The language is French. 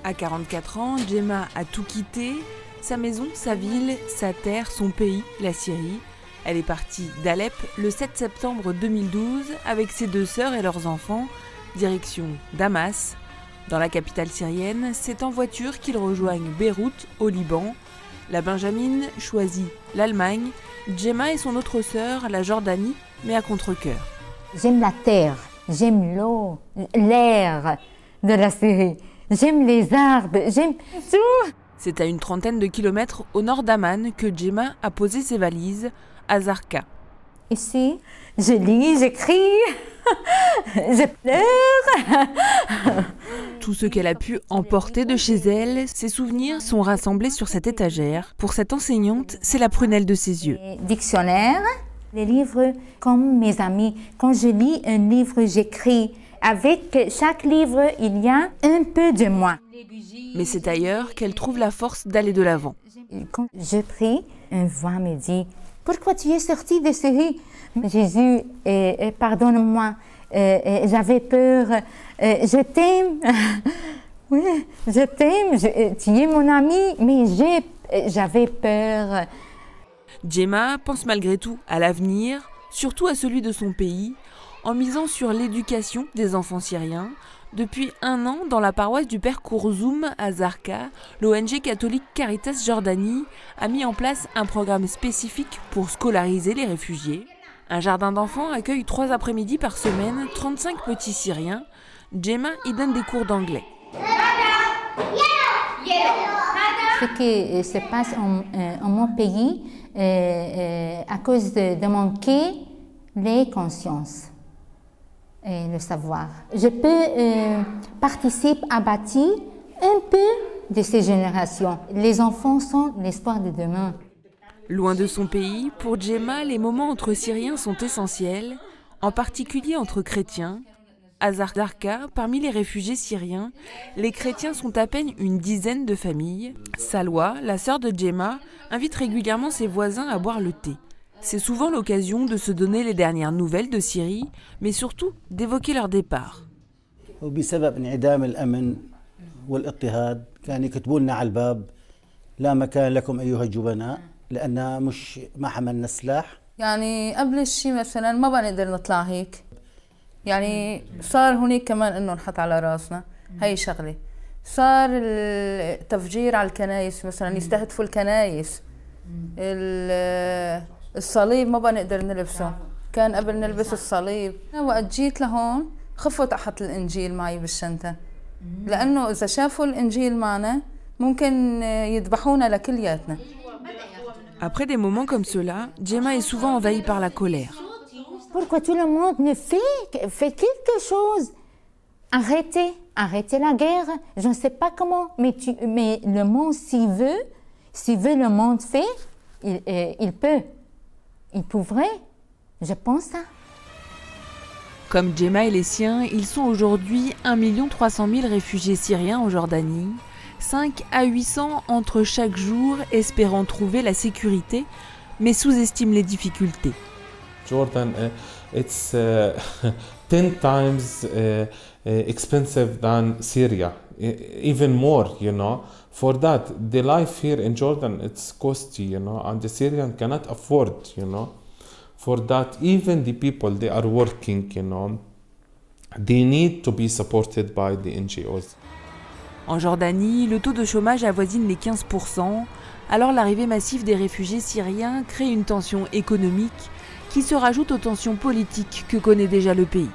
À 44 ans, Gemma a tout quitté, sa maison, sa ville, sa terre, son pays, la Syrie. Elle est partie d'Alep le 7 septembre 2012 avec ses 2 sœurs et leurs enfants, direction Damas. Dans la capitale syrienne, c'est en voiture qu'ils rejoignent Beyrouth, au Liban. La Benjamine choisit l'Allemagne, Gemma et son autre sœur, la Jordanie, mais à contre-cœur. J'aime la terre, j'aime l'eau, l'air de la Syrie, j'aime les arbres, j'aime tout. C'est à une trentaine de kilomètres au nord d'Amman que Gemma a posé ses valises, à Zarqa. Ici, je lis, j'écris, je pleure. Tout ce qu'elle a pu emporter de chez elle, ses souvenirs sont rassemblés sur cette étagère. Pour cette enseignante, c'est la prunelle de ses yeux. Les dictionnaires, les livres comme mes amis. Quand je lis un livre, j'écris. Avec chaque livre, il y a un peu de moi. Mais c'est ailleurs qu'elle trouve la force d'aller de l'avant. Quand je prie, une voix me dit « Pourquoi tu es sortie de Syrie ?» Jésus, pardonne-moi, j'avais peur, je t'aime, oui, je t'aime, tu es mon ami, mais j'avais peur. Gemma pense malgré tout à l'avenir, surtout à celui de son pays, en misant sur l'éducation des enfants syriens. Depuis 1 an, dans la paroisse du Père Kourzoum à Zarqa, l'ONG catholique Caritas Jordanie a mis en place un programme spécifique pour scolariser les réfugiés. Un jardin d'enfants accueille 3 après-midi par semaine 35 petits Syriens. Gemma y donne des cours d'anglais. Ce qui se passe en mon pays, à cause de manquer les consciences et le savoir. Je peux participer à bâtir un peu de ces générations. Les enfants sont l'espoir de demain. Loin de son pays, pour Gemma, les moments entre Syriens sont essentiels, en particulier entre chrétiens. À Zarqa, parmi les réfugiés syriens, les chrétiens sont à peine une dizaine de familles. Salwa, la sœur de Gemma, invite régulièrement ses voisins à boire le thé. C'est souvent l'occasion de se donner les dernières nouvelles de Syrie, mais surtout d'évoquer leur départ. لأن مش ما حملنا سلاح يعني قبل الشيء مثلا ما بنقدر نطلع هيك يعني صار هناك كمان انه نحط على راسنا هي شغله صار التفجير على الكنائس مثلا يستهدفوا الكنائس الصليب ما بنقدر نلبسه كان قبل نلبس الصليب وقت جيت لهون خفت احط الانجيل معي بالشنطه لانه اذا شافوا الانجيل معنا ممكن يذبحونا لكلياتنا. Après des moments comme cela, Gemma est souvent envahie par la colère. Pourquoi tout le monde ne fait quelque chose? Arrêtez la guerre. Je ne sais pas comment, mais le monde, s'il veut le monde fait, il peut. Il pourrait. Je pense ça. Comme Gemma et les siens, ils sont aujourd'hui 1 300 000 réfugiés syriens en Jordanie. 5 à 800 entrent chaque jour, espérant trouver la sécurité, mais sous-estiment les difficultés. Jordan, it's 10 times expensive than Syria, even more, you know. For that, the life here in Jordan, it's costly, you know, and the Syrian cannot afford, you know. For that, even the people, they are working, you know, they need to be supported by the NGOs. En Jordanie, le taux de chômage avoisine les 15%, alors l'arrivée massive des réfugiés syriens crée une tension économique qui se rajoute aux tensions politiques que connaît déjà le pays.